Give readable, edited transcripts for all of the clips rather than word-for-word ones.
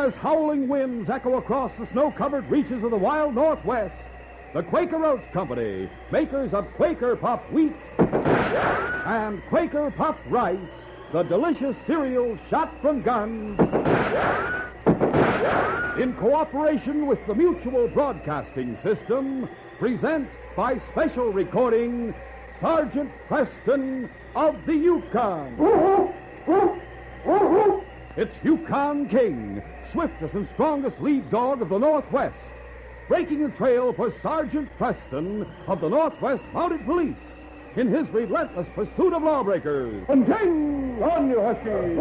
As howling winds echo across the snow-covered reaches of the wild Northwest, the Quaker Oats Company, makers of Quaker Puff Wheat and Quaker Puff Rice, the delicious cereal shot from guns, in cooperation with the Mutual Broadcasting System, present by special recording Sergeant Preston of the Yukon. It's Yukon King, swiftest and strongest lead dog of the Northwest, breaking the trail for Sergeant Preston of the Northwest Mounted Police in his relentless pursuit of lawbreakers. And King, on you, Husky!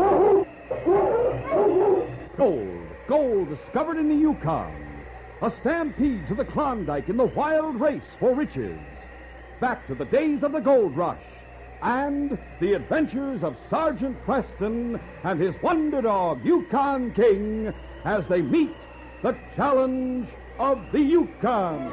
Gold discovered in the Yukon. A stampede to the Klondike in the wild race for riches. Back to the days of the gold rush. And the adventures of Sergeant Preston and his wonder dog, Yukon King, as they meet the challenge of the Yukon.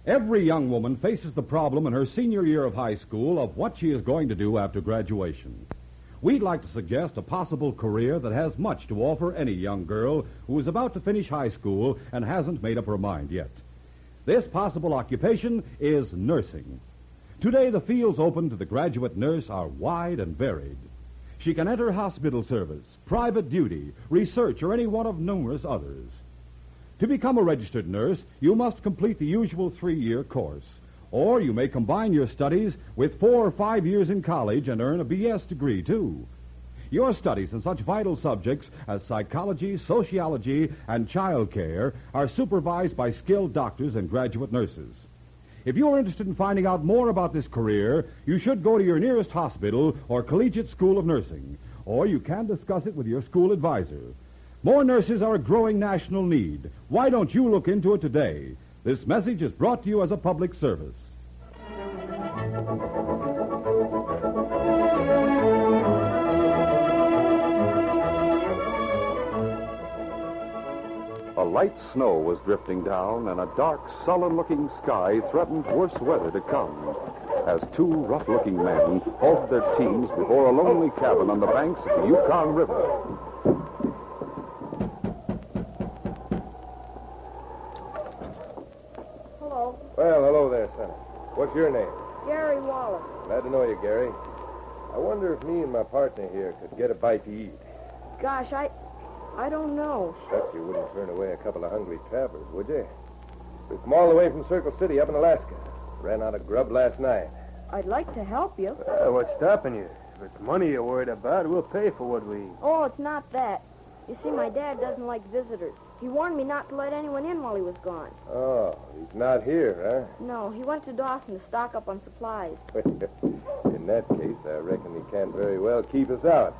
Every young woman faces the problem in her senior year of high school of what she is going to do after graduation. We'd like to suggest a possible career that has much to offer any young girl who is about to finish high school and hasn't made up her mind yet. This possible occupation is nursing. Today, the fields open to the graduate nurse are wide and varied. She can enter hospital service, private duty, research, or any one of numerous others. To become a registered nurse, you must complete the usual 3-year course, or you may combine your studies with 4 or 5 years in college and earn a B.S. degree, too. Your studies in such vital subjects as psychology, sociology, and child care are supervised by skilled doctors and graduate nurses. If you're interested in finding out more about this career, you should go to your nearest hospital or collegiate school of nursing, or you can discuss it with your school advisor. More nurses are a growing national need. Why don't you look into it today? This message is brought to you as a public service. A light snow was drifting down, and a dark, sullen-looking sky threatened worse weather to come, as 2 rough-looking men halted their teams before a lonely cabin on the banks of the Yukon River. Well, hello there, son. What's your name? Gary Wallace. Glad to know you, Gary. I wonder if me and my partner here could get a bite to eat. Gosh, I don't know. Bet you wouldn't turn away a couple of hungry travelers, would you? We've come all the way from Circle City up in Alaska. Ran out of grub last night. I'd like to help you. What's stopping you? If it's money you're worried about, we'll pay for what we eat. Oh, it's not that. You see, my dad doesn't like visitors. He warned me not to let anyone in while he was gone. Oh, he's not here, No, he went to Dawson to stock up on supplies. huh? In that case, I reckon he can't very well keep us out.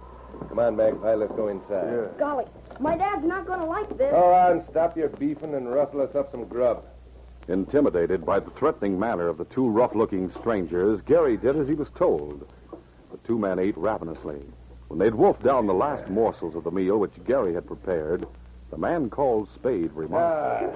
Come on, Magpie, let's go inside. Yeah. Golly, my dad's not going to like this. Go on, stop your beefing and rustle us up some grub. Intimidated by the threatening manner of the 2 rough-looking strangers, Gary did as he was told. The 2 men ate ravenously. When they'd wolfed down the last morsels of the meal which Gary had prepared, the man called Spade remarked,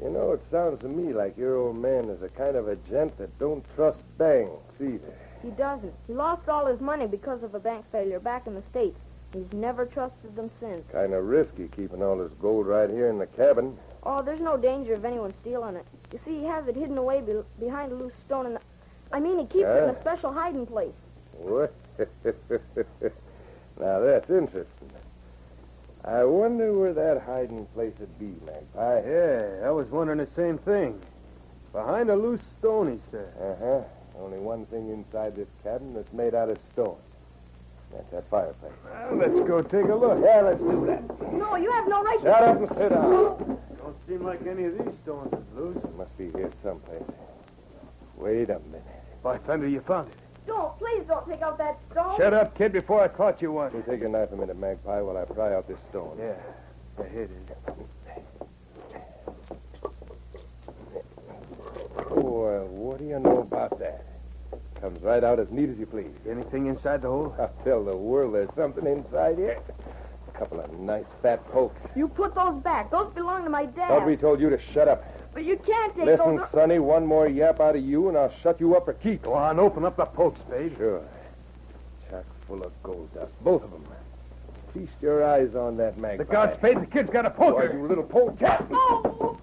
You know, it sounds to me like your old man is a kind of a gent that don't trust banks either. He doesn't. He lost all his money because of a bank failure back in the States. He's never trusted them since. Kind of risky keeping all his gold right here in the cabin. Oh, there's no danger of anyone stealing it. You see, he has it hidden away behind a loose stone in the... he keeps it in a special hiding place. What? Now, that's interesting. I wonder where that hiding place would be, Magpie. Yeah, I was wondering the same thing. Behind a loose stone, he said. Uh-huh. Only one thing inside this cabin that's made out of stone. That's that fireplace. Well, let's go take a look. Yeah, let's do that. No, you have no right to... Shut up and sit down. Don't seem like any of these stones is loose. It must be here someplace. Wait a minute. By thunder, you found it. Please don't take out that stone. Shut up, kid, before I caught you one. You take your knife a minute, Magpie, while I pry out this stone. Yeah, here it is. Well, what do you know about that? Comes right out as neat as you please. Anything inside the hole? I'll tell the world there's something inside here. couple of nice fat pokes. You put those back. Those belong to my dad. Aubrey told you to shut up. But you can't take Listen, those... Sonny, one more yap out of you, and I'll shut you up for keeps. Go on, open up the poke, Spade. Sure. Chock full of gold dust, both of them. Feast your eyes on that magpie. The God, Spade, the kid's got a poker. Boy, you little polecat. Oh!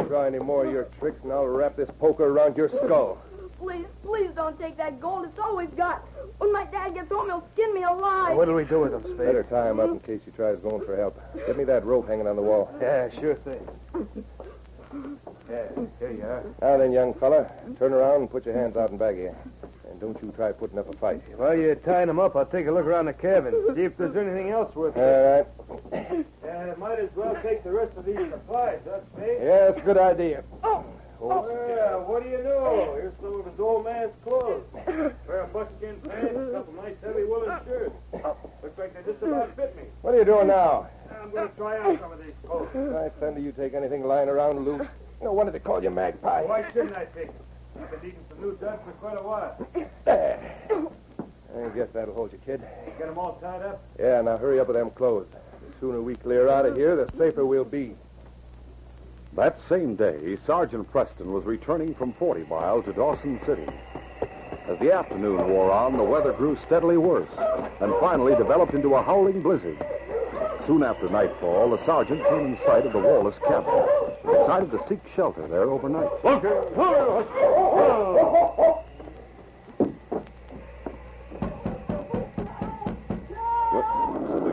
Try any more of your tricks, and I'll wrap this poker around your skull. Please don't take that gold. It's all we've got. When my dad gets home, he'll skin me alive. What do we do with him, Spade? Better tie him up in case he tries going for help. Give me that rope hanging on the wall. Yeah, sure thing. Yeah, here you are. Now then, young fella, turn around and put your hands out and back here. And don't you try putting up a fight. While you're tying him up, I'll take a look around the cabin, see if there's anything else worth it. All right. Might as well take the rest of these supplies, huh, Spade? Yeah, that's a good idea. Oh! Yeah, what do you know? Here's some of his old man's clothes. A pair of buckskin pants, a couple nice heavy woolen shirts. Looks like they just about fit me. What are you doing now? I'm going to try out some of these clothes. I thunder you take anything lying around loose. No wonder they call you magpie. Why shouldn't I take it? I've been needing some new duds for quite a while. I guess that'll hold you, kid. Get them all tied up? Yeah, now hurry up with them clothes. The sooner we clear out of here, the safer we'll be. That same day, Sergeant Preston was returning from 40 Mile to Dawson City. As the afternoon wore on, the weather grew steadily worse and finally developed into a howling blizzard. Soon after nightfall, the sergeant came in sight of the Wallace cabin and decided to seek shelter there overnight. Something's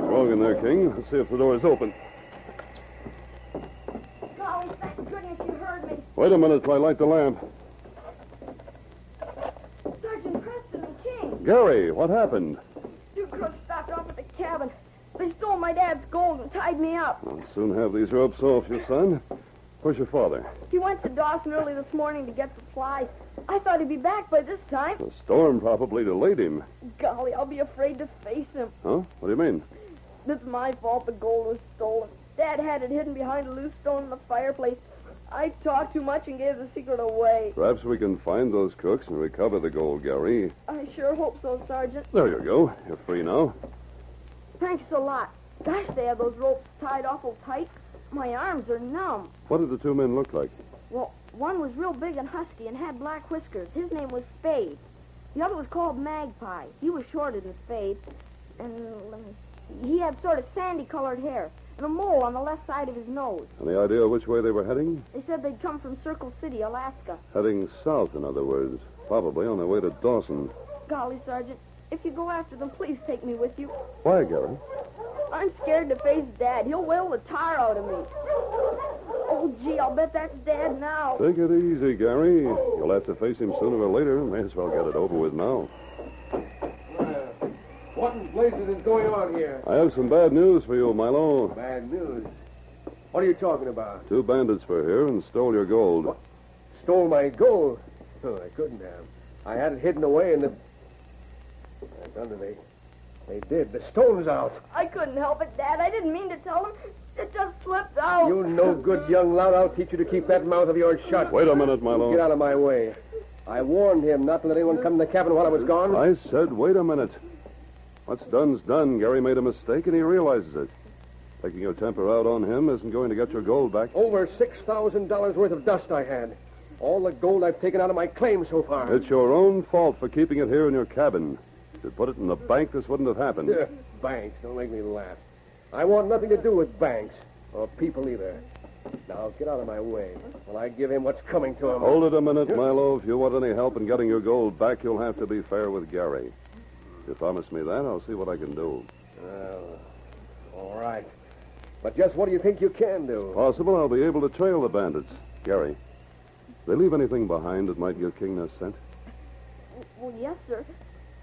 wrong in there, King. Let's see if the door is open. Golly, thank goodness you heard me. Wait a minute till I light the lamp. Sergeant Preston and King. Gary, what happened? Two crooks stopped off at the cabin. They stole my dad's gold and tied me up. I'll soon have these ropes off you, son. Where's your father? He went to Dawson early this morning to get supplies. I thought he'd be back by this time. The storm probably delayed him. Golly, I'll be afraid to face him. Huh? What do you mean? It's my fault the gold was stolen. Dad had it hidden behind a loose stone in the fireplace. I talked too much and gave the secret away. Perhaps we can find those crooks and recover the gold, Gary. I sure hope so, Sergeant. There you go. You're free now. Thanks a lot. Gosh, they have those ropes tied awful tight. My arms are numb. What did the two men look like? Well, one was real big and husky and had black whiskers. His name was Spade. The other was called Magpie. He was shorter than Spade. And he had sort of sandy-colored hair and a mole on the left side of his nose. Any idea which way they were heading? They said they'd come from Circle City, Alaska. Heading south, in other words. Probably on their way to Dawson. Golly, Sergeant, if you go after them, please take me with you. Why, Gary? I'm scared to face Dad. He'll whale the tar out of me. Oh, gee, I'll bet that's Dad now. Take it easy, Gary. You'll have to face him sooner or later. May as well get it over with now. What in blazes is going on here? I have some bad news for you, Milo. Bad news. What are you talking about? Two bandits were here and stole your gold. What? Stole my gold? Oh, I couldn't have. I had it hidden away in the... They did. The stone's out. I couldn't help it, Dad. I didn't mean to tell them. It just slipped out. You no good young lout. I'll teach you to keep that mouth of yours shut. Wait a minute, Milo. Get out of my way. I warned him not to let anyone come in the cabin while I was gone. I said, wait a minute. What's done's done. Gary made a mistake, and he realizes it. Taking your temper out on him isn't going to get your gold back. Over $6,000 worth of dust I had. All the gold I've taken out of my claim so far. It's your own fault for keeping it here in your cabin. If you'd put it in the bank, this wouldn't have happened. Banks. Don't make me laugh. I want nothing to do with banks. Or people either. Now, get out of my way while I give him what's coming to him. Hold it a minute, Milo. If you want any help in getting your gold back, you'll have to be fair with Gary. If you promise me that, I'll see what I can do. All right. But just what do you think you can do? Possible I'll be able to trail the bandits. Gary, they leave anything behind that might give King their scent? Well, yes, sir.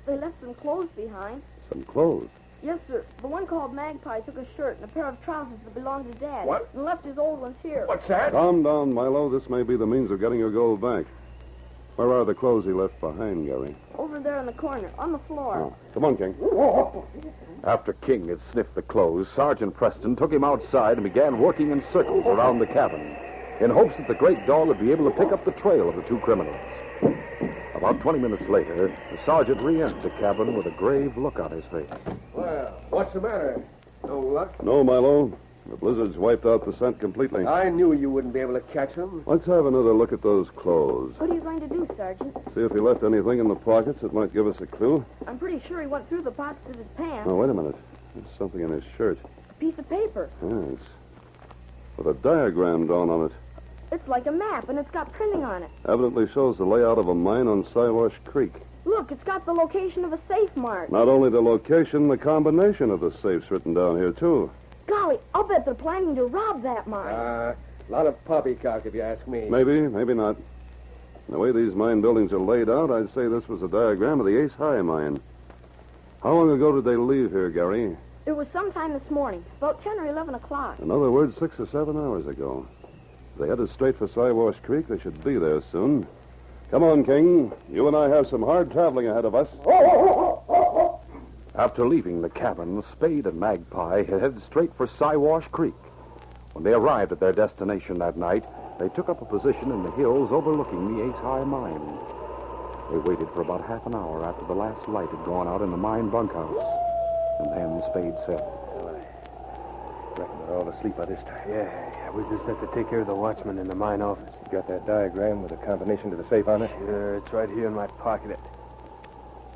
They left some clothes behind. Some clothes? Yes, sir. The one called Magpie took a shirt and a pair of trousers that belonged to Dad. What? And left his old ones here. What's that? Calm down, Milo. This may be the means of getting your gold back. Where are the clothes he left behind, Gary? Over there in the corner, on the floor. Oh. Come on, King. After King had sniffed the clothes, Sergeant Preston took him outside and began working in circles around the cabin in hopes that the great dog would be able to pick up the trail of the two criminals. About 20 minutes later, the sergeant re-entered the cabin with a grave look on his face. Well, what's the matter? No luck? No, Milo. The blizzard's wiped out the scent completely. I knew you wouldn't be able to catch him. Let's have another look at those clothes. What are you going to do, Sergeant? See if he left anything in the pockets that might give us a clue. I'm pretty sure he went through the pockets of his pants. Oh, wait a minute. There's something in his shirt. A piece of paper. Yes. With a diagram drawn on it. It's like a map, and it's got printing on it. Evidently shows the layout of a mine on Siwash Creek. Look, it's got the location of a safe mark. Not only the location, the combination of the safes written down here, too. Golly, I'll bet they're planning to rob that mine. A lot of poppycock, if you ask me. Maybe, maybe not. The way these mine buildings are laid out, I'd say this was a diagram of the Ace High mine. How long ago did they leave here, Gary? It was sometime this morning, about 10 or 11 o'clock. In other words, 6 or 7 hours ago. If they headed straight for Siwash Creek, they should be there soon. Come on, King. You and I have some hard traveling ahead of us. After leaving the cabin, Spade and Magpie had headed straight for Siwash Creek. When they arrived at their destination that night, they took up a position in the hills overlooking the Ace High mine. They waited for about half an hour after the last light had gone out in the mine bunkhouse. And then Spade said, I reckon they're all asleep by this time. Yeah, we just have to take care of the watchman in the mine office. You got that diagram with a combination to the safe on it? Sure, it's right here in my pocket.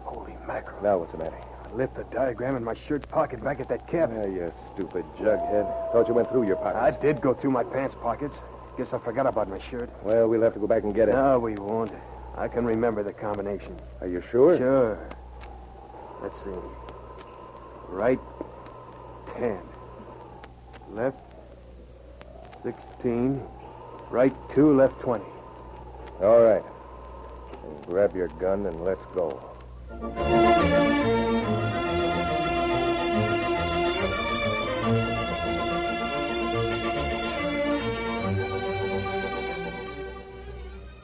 Holy mackerel. Now what's the matter? I left the diagram in my shirt pocket back at that cabin. Yeah, you stupid jughead. Thought you went through your pockets. I did go through my pants pockets. Guess I forgot about my shirt. Well, we'll have to go back and get it. No, we won't. I can remember the combination. Are you sure? Sure. Let's see. Right 10. Left 16. Right 2, left 20. All right. And grab your gun and let's go.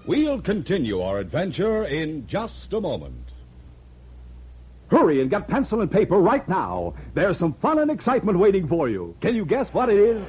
We'll continue our adventure in just a moment. Hurry and get pencil and paper right now. There's some fun and excitement waiting for you. Can you guess what it is?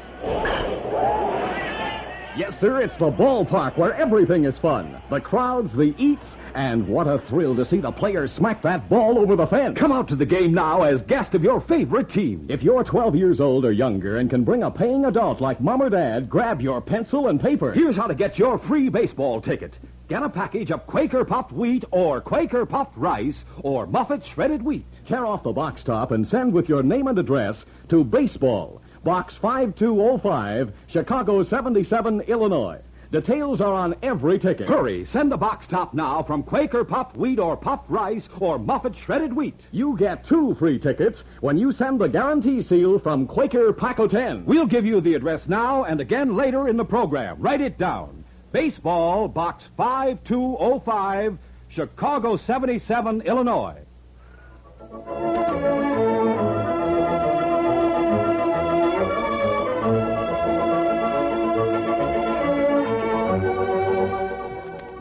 Yes, sir, it's the ballpark where everything is fun. The crowds, the eats, and what a thrill to see the players smack that ball over the fence. Come out to the game now as guest of your favorite team. If you're 12 years old or younger and can bring a paying adult like Mom or Dad, grab your pencil and paper. Here's how to get your free baseball ticket. Get a package of Quaker puffed wheat or Quaker puffed rice or Muffet shredded wheat. Tear off the box top and send with your name and address to Baseball, Box 5205, Chicago 77, Illinois. Details are on every ticket. Hurry, send a box top now from Quaker puffed wheat or puffed rice or Muffet shredded wheat. You get 2 free tickets when you send the guarantee seal from Quaker Paco 10. We'll give you the address now and again later in the program. Write it down. Baseball, Box 5205, Chicago 77, Illinois.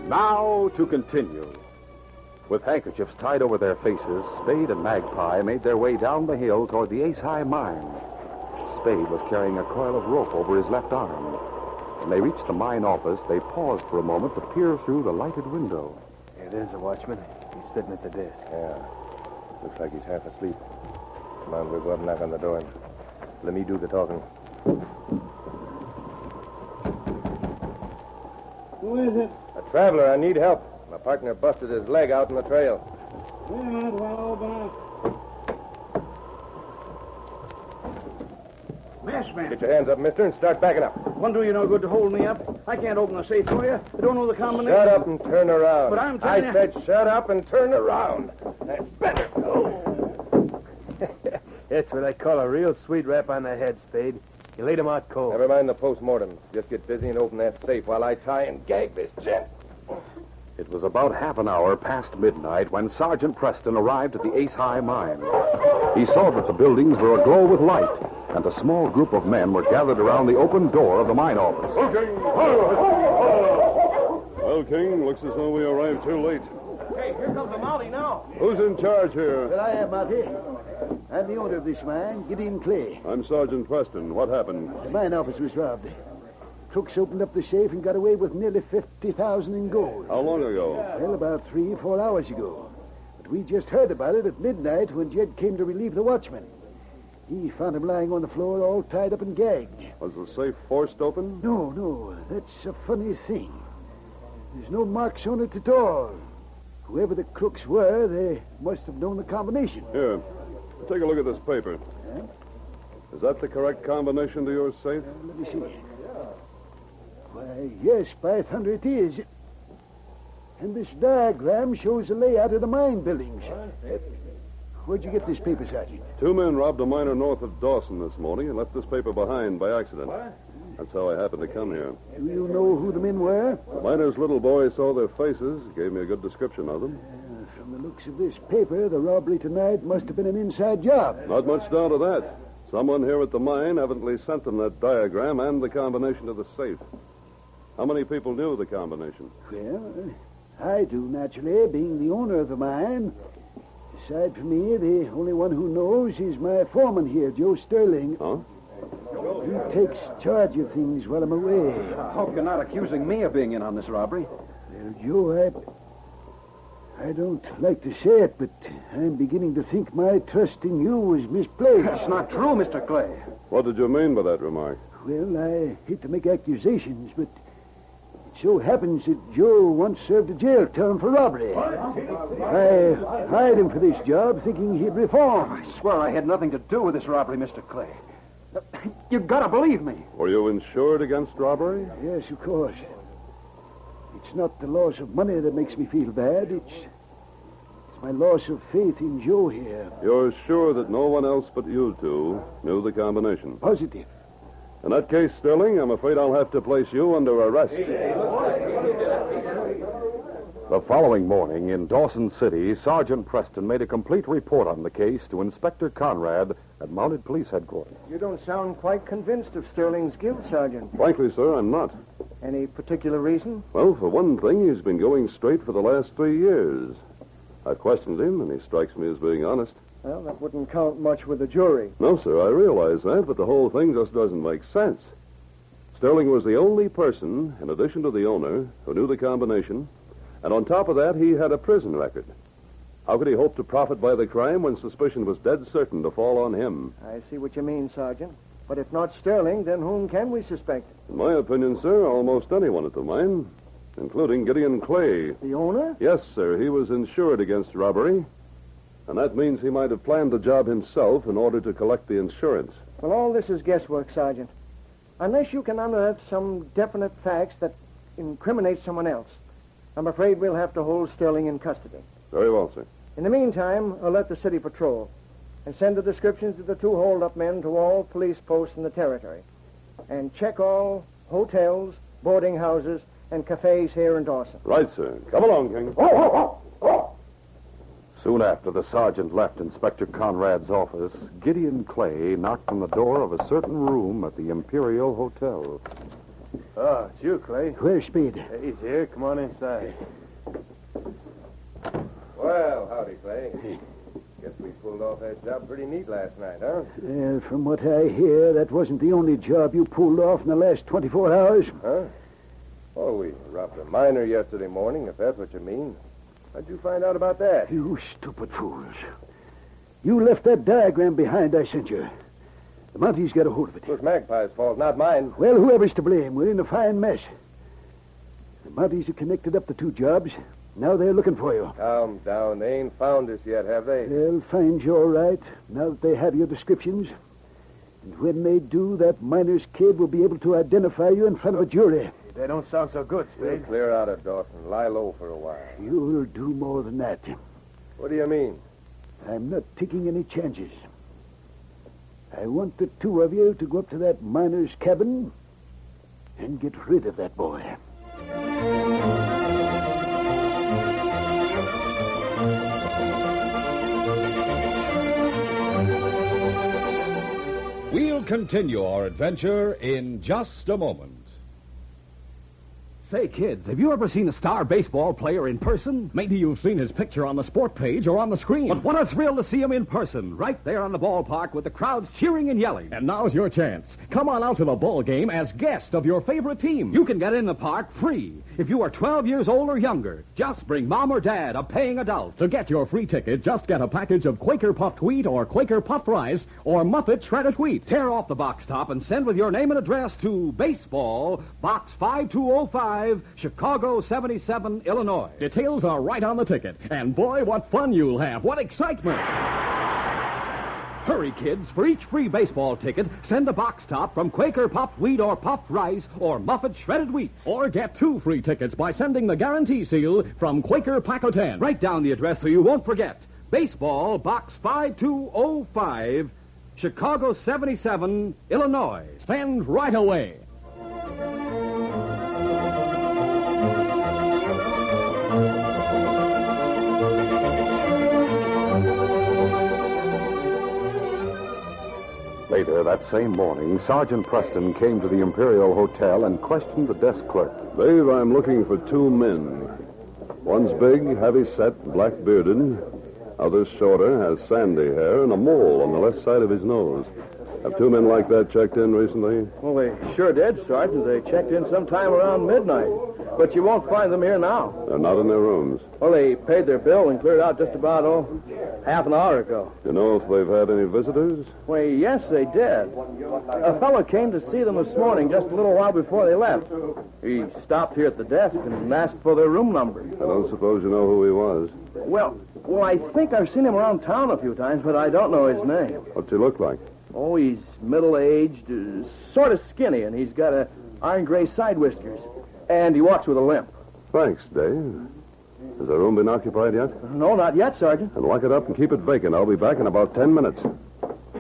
Now to continue. With handkerchiefs tied over their faces, Spade and Magpie made their way down the hill toward the Ace High mine. Spade was carrying a coil of rope over his left arm. When they reached the mine office, they paused for a moment to peer through the lighted window. Here, there's the watchman. He's sitting at the desk. Yeah. Looks like he's half asleep. Come on, we'll go up and knock on the door. Let me do the talking. Who is it? A traveler. I need help. My partner busted his leg out in the trail. Wait a minute while I open up. Masked man. Get your hands up, mister, and start backing up. Won't do you no good to hold me up. I can't open the safe for you. I don't know the combination. Shut up and turn around. But I'm telling I you... said shut up and turn around. That's better. That's what I call a real sweet rap on the head, Spade. You laid him out cold. Never mind the postmortems. Just get busy and open that safe while I tie and gag this gent. It was about half an hour past midnight when Sergeant Preston arrived at the Ace High mine. He saw that the buildings were aglow with light, and a small group of men were gathered around the open door of the mine office. Well, King, looks as though we arrived too late. Hey, here comes a Mountie now. Who's in charge here? Well, I am, Monty. I'm the owner of this mine, Gideon Clay. I'm Sergeant Preston. What happened? The mine office was robbed. Crooks opened up the safe and got away with nearly 50,000 in gold. How long ago? Well, about 3 or 4 hours ago. But we just heard about it at midnight when Jed came to relieve the watchman. He found him lying on the floor, all tied up and gagged. Was the safe forced open? No, that's a funny thing. There's no marks on it at all. Whoever the crooks were, they must have known the combination. Here, take a look at this paper. Yeah? Is that the correct combination to your safe? Let me see. Why, yes, by thunder it is. And this diagram shows the layout of the mine buildings. Where'd you get this paper, Sergeant? 2 men robbed a miner north of Dawson this morning and left this paper behind by accident. That's how I happened to come here. Do you know who the men were? The miner's little boy saw their faces, gave me a good description of them. From the looks of this paper, the robbery tonight must have been an inside job. Not much doubt of that. Someone here at the mine evidently sent them that diagram and the combination to the safe. How many people knew the combination? Well, I do, naturally, being the owner of the mine. Aside from me, the only one who knows is my foreman here, Joe Sterling. Huh? He takes charge of things while I'm away. I hope you're not accusing me of being in on this robbery. Well, Joe, I don't like to say it, but I'm beginning to think my trust in you was misplaced. That's not true, Mr. Clay. What did you mean by that remark? Well, I hate to make accusations, but it so happens that Joe once served a jail term for robbery. I hired him for this job thinking he'd reform. I swear I had nothing to do with this robbery, Mr. Clay. You've got to believe me. Were you insured against robbery? Yes, of course. It's not the loss of money that makes me feel bad. It's my loss of faith in Joe here. You're sure that no one else but you two knew the combination? Positive. In that case, Sterling, I'm afraid I'll have to place you under arrest. The following morning in Dawson City, Sergeant Preston made a complete report on the case to Inspector Conrad at Mounted Police Headquarters. You don't sound quite convinced of Sterling's guilt, Sergeant. Frankly, sir, I'm not. Any particular reason? Well, for one thing, he's been going straight for the last 3 years. I've questioned him, and he strikes me as being honest. Well, that wouldn't count much with the jury. No, sir, I realize that, but the whole thing just doesn't make sense. Sterling was the only person, in addition to the owner, who knew the combination, and on top of that, he had a prison record. How could he hope to profit by the crime when suspicion was dead certain to fall on him? I see what you mean, Sergeant. But if not Sterling, then whom can we suspect? In my opinion, sir, almost anyone at the mine, including Gideon Clay. The owner? Yes, sir, he was insured against robbery, and that means he might have planned the job himself in order to collect the insurance. Well, all this is guesswork, Sergeant. Unless you can unearth some definite facts that incriminate someone else, I'm afraid we'll have to hold Sterling in custody. Very well, sir. In the meantime, alert the city patrol and send the descriptions of the 2 hold-up men to all police posts in the territory. And check all hotels, boarding houses, and cafes here in Dawson. Right, sir. Come along, King. Soon after the sergeant left Inspector Conrad's office, Gideon Clay knocked on the door of a certain room at the Imperial Hotel. Oh, it's you, Clay. Where's Speed? He's here. Come on inside. Well, howdy, Clay. Guess we pulled off that job pretty neat last night, huh? From what I hear, that wasn't the only job you pulled off in the last 24 hours. Huh? Oh, we robbed a miner yesterday morning, if that's what you mean. How'd you find out about that? You stupid fools. You left that diagram behind I sent you. The Mounties got a hold of it. It was Magpie's fault, not mine. Well, whoever's to blame, we're in a fine mess. The Mounties have connected up the 2 jobs. Now they're looking for you. Calm down. They ain't found us yet, have they? They'll find you all right, now that they have your descriptions. And when they do, that miner's kid will be able to identify you in front of a jury. They don't sound so good, We'll Spade. clear out of Dawson. Lie low for a while. You'll do more than that. What do you mean? I'm not taking any chances. I want the 2 of you to go up to that miner's cabin and get rid of that boy. We'll continue our adventure in just a moment. Say, kids, have you ever seen a star baseball player in person? Maybe you've seen his picture on the sport page or on the screen. But what a thrill to see him in person, right there on the ballpark with the crowds cheering and yelling. And now's your chance. Come on out to the ball game as guest of your favorite team. You can get in the park free if you are 12 years old or younger. Just bring mom or dad, a paying adult. To get your free ticket, just get a package of Quaker puffed wheat or Quaker puffed rice or Muffet shredded wheat. Tear off the box top and send with your name and address to Baseball, Box 5205, Chicago 77, Illinois. Details are right on the ticket. And boy, what fun you'll have. What excitement. Hurry, kids. For each free baseball ticket, send a box top from Quaker puffed wheat or puffed rice or Muffet shredded wheat. Or get 2 free tickets by sending the guarantee seal from Quaker Pack of 10. Write down the address so you won't forget. Baseball, Box 5205, Chicago 77, Illinois. Send right away. Later that same morning, Sergeant Preston came to the Imperial Hotel and questioned the desk clerk. Dave, I'm looking for 2 men. One's big, heavy-set, black-bearded. Other's shorter, has sandy hair, and a mole on the left side of his nose. Have 2 men like that checked in recently? Well, they sure did, Sergeant. They checked in sometime around midnight. But you won't find them here now. They're not in their rooms. Well, they paid their bill and cleared out just about, half an hour ago. You know if they've had any visitors? Well, yes, they did. A fellow came to see them this morning just a little while before they left. He stopped here at the desk and asked for their room number. I don't suppose you know who he was. Well, I think I've seen him around town a few times, but I don't know his name. What's he look like? Oh, he's middle-aged, sort of skinny, and he's got iron gray side whiskers. And he walks with a limp. Thanks, Dave. Has the room been occupied yet? No, not yet, Sergeant. Then lock it up and keep it vacant. I'll be back in about 10 minutes.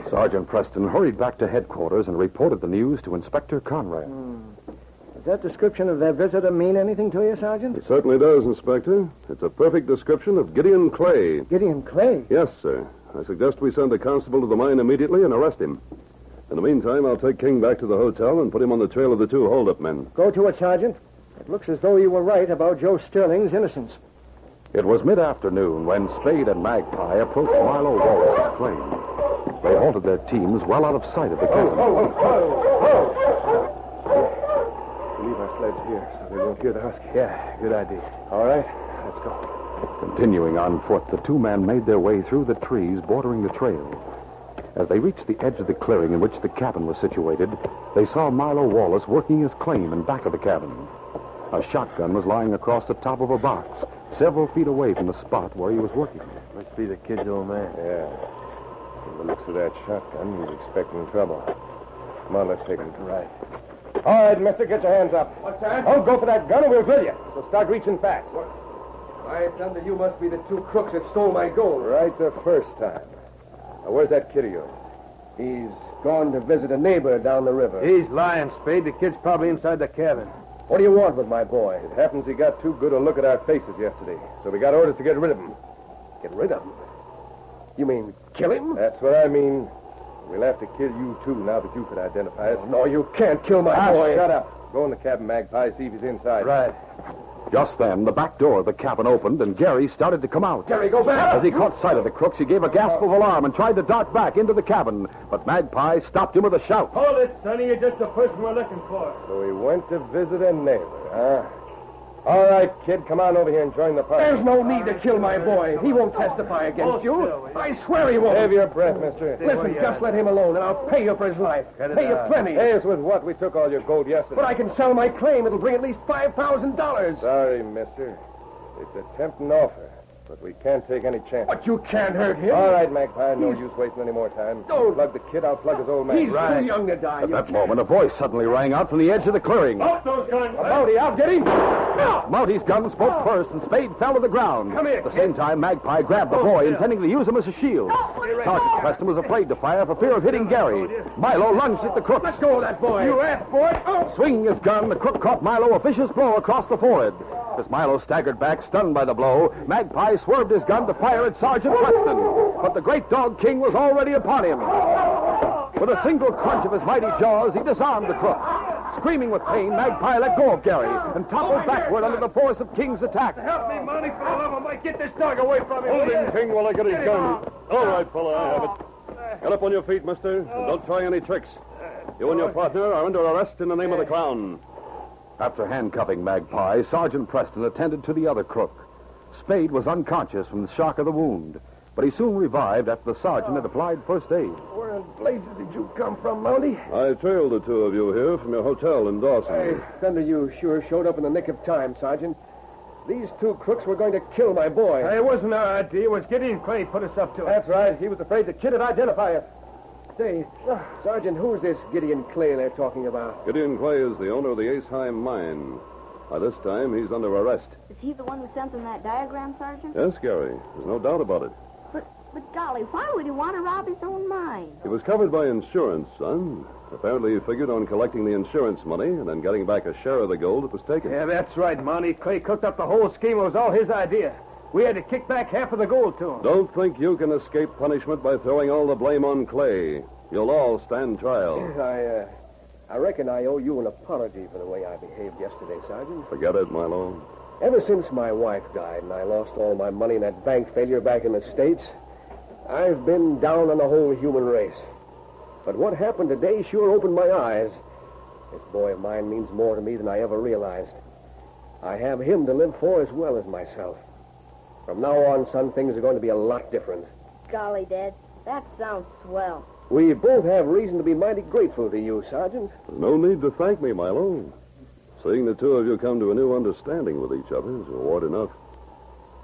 Sergeant Preston hurried back to headquarters and reported the news to Inspector Conrad. Does that description of their visitor mean anything to you, Sergeant? It certainly does, Inspector. It's a perfect description of Gideon Clay. Gideon Clay? Yes, sir. I suggest we send a constable to the mine immediately and arrest him. In the meantime, I'll take King back to the hotel and put him on the trail of the 2 hold-up men. Go to it, Sergeant. It looks as though you were right about Joe Sterling's innocence. It was mid-afternoon when Spade and Magpie approached Milo Wallace's claim. They halted their teams well out of sight of the cabin. Leave our sleds here so they won't hear the husky. Yeah, good idea. All right, let's go. Continuing on foot, the 2 men made their way through the trees bordering the trail. As they reached the edge of the clearing in which the cabin was situated, they saw Milo Wallace working his claim in back of the cabin. A shotgun was lying across the top of a box, several feet away from the spot where he was working. Must be the kid's old man. Yeah. From the looks of that shotgun, he's expecting trouble. Come on, let's take him. Right. All right, mister, get your hands up. What's that? Don't go for that gun or we'll drill you. So start reaching fast. Why, thunder, you must be the 2 crooks that stole my gold. Right the first time. Now, where's that kid of yours? He's gone to visit a neighbor down the river. He's lying, Spade. The kid's probably inside the cabin. What do you want with my boy? It happens he got too good a look at our faces yesterday, so we got orders to get rid of him. Get rid of him? You mean kill him? That's what I mean. We'll have to kill you, too, now that you can identify us. No, you can't kill my boy. Shut up. Go in the cabin, Magpie, see if he's inside. Right. Just then, the back door of the cabin opened, and Gary started to come out. Gary, go back. As he caught sight of the crooks, he gave a gasp of alarm and tried to dart back into the cabin. But Magpie stopped him with a shout. Hold it, Sonny. You're just the person we're looking for. So he went to visit a neighbor, huh? All right, kid, come on over here and join the party. There's no need to kill my boy. He won't testify against you. I swear he won't. Save your breath, mister. Listen, just let him alone, and I'll pay you for his life. Pay you plenty. Pay us with what? We took all your gold yesterday. But I can sell my claim. It'll bring at least $5,000. Sorry, mister. It's a tempting offer, but we can't take any chances. But you can't hurt him. All right, Magpie. No use wasting any more time. Don't. Plug the kid. I'll plug his old man. He's too young to die. At that moment, a voice suddenly rang out from the edge of the clearing. Out those guns. Mouty, I'll get him. Mounty's gun spoke first, and Spade fell to the ground. Come here, At the same time, Magpie grabbed the boy, intending to use him as a shield. Sergeant Preston was afraid to fire for fear of hitting Gary. Milo lunged at the crook. Let go of that boy. You asked for it. Swinging his gun, the crook caught Milo a vicious blow across the forehead. As Milo staggered back, stunned by the blow, Magpie swerved his gun to fire at Sergeant Preston. But the great dog King was already upon him. With a single crunch of his mighty jaws, he disarmed the crook. Screaming with pain, Magpie let go of Gary and toppled backward under the force of King's attack. Help me, Mountie, for the love of Mike. Get this dog away from me. Hold him, King, while I get his gun. All right, fella, I have it. Get up on your feet, mister, and don't try any tricks. You and your partner are under arrest in the name of the Crown. After handcuffing Magpie, Sergeant Preston attended to the other crook. Spade was unconscious from the shock of the wound, but he soon revived after the sergeant had applied first aid. Where in blazes did you come from, Mountie? I trailed the two of you here from your hotel in Dawson. Hey, thunder, you sure showed up in the nick of time, Sergeant. These two crooks were going to kill my boy. It wasn't our idea. It was Gideon Clay put us up to it. That's right. He was afraid the kid would identify us. Say, Sergeant, who's this Gideon Clay they're talking about? Gideon Clay is the owner of the Aceheim mine. By this time, he's under arrest. Is he the one who sent them that diagram, Sergeant? Yes, Gary. There's no doubt about it. But golly, why would he want to rob his own mine? He was covered by insurance, son. Apparently, he figured on collecting the insurance money and then getting back a share of the gold that was taken. Yeah, that's right, Mountie. Clay cooked up the whole scheme. It was all his idea. We had to kick back half of the gold to him. Don't think you can escape punishment by throwing all the blame on Clay. You'll all stand trial. I reckon I owe you an apology for the way I behaved yesterday, Sergeant. Forget it, Milo. Ever since my wife died and I lost all my money in that bank failure back in the States, I've been down on the whole human race. But what happened today sure opened my eyes. This boy of mine means more to me than I ever realized. I have him to live for as well as myself. From now on, son, things are going to be a lot different. Golly, Dad, that sounds swell. We both have reason to be mighty grateful to you, Sergeant. There's no need to thank me, Milo. Seeing the two of you come to a new understanding with each other is reward enough.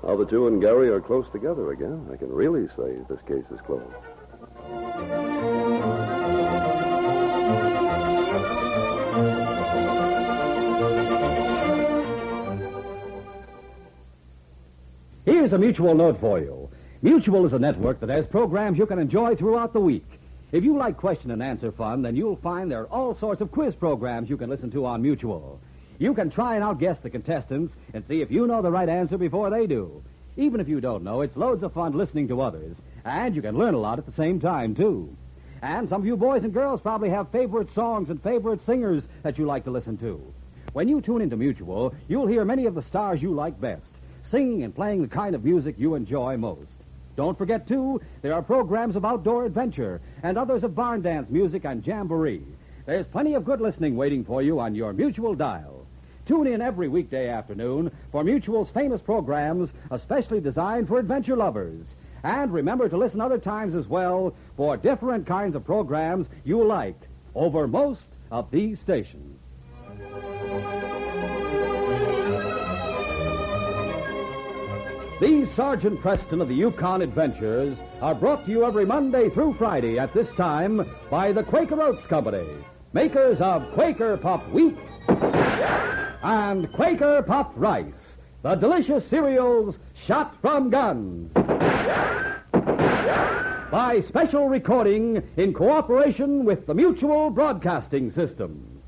Now that you and Gary are close together again, I can really say this case is closed. Here's a Mutual note for you. Mutual is a network that has programs you can enjoy throughout the week. If you like question and answer fun, then you'll find there are all sorts of quiz programs you can listen to on Mutual. You can try and outguess the contestants and see if you know the right answer before they do. Even if you don't know, it's loads of fun listening to others, and you can learn a lot at the same time, too. And some of you boys and girls probably have favorite songs and favorite singers that you like to listen to. When you tune into Mutual, you'll hear many of the stars you like best, singing and playing the kind of music you enjoy most. Don't forget, too, there are programs of outdoor adventure and others of barn dance music and jamboree. There's plenty of good listening waiting for you on your Mutual dial. Tune in every weekday afternoon for Mutual's famous programs, especially designed for adventure lovers. And remember to listen other times as well for different kinds of programs you like over most of these stations. These Sergeant Preston of the Yukon Adventures are brought to you every Monday through Friday at this time by the Quaker Oats Company, makers of Quaker Puffed Wheat and Quaker Puffed Rice, the delicious cereals shot from guns. By special recording in cooperation with the Mutual Broadcasting System.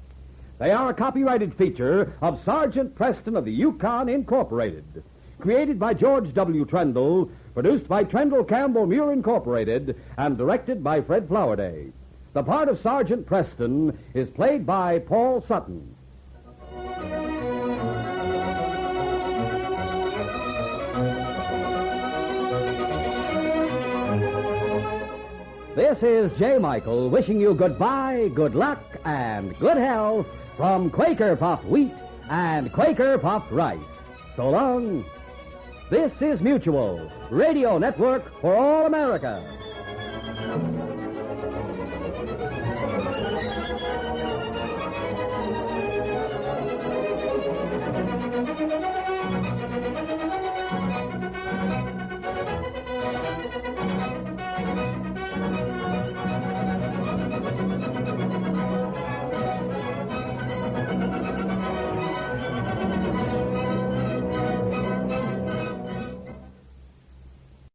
They are a copyrighted feature of Sergeant Preston of the Yukon Incorporated. Created by George W. Trendle, produced by Trendle Campbell Muir Incorporated, and directed by Fred Flowerday. The part of Sergeant Preston is played by Paul Sutton. This is J. Michael wishing you goodbye, good luck, and good health from Quaker Puffed Wheat and Quaker Puffed Rice. So long. This is Mutual, Radio Network for all America.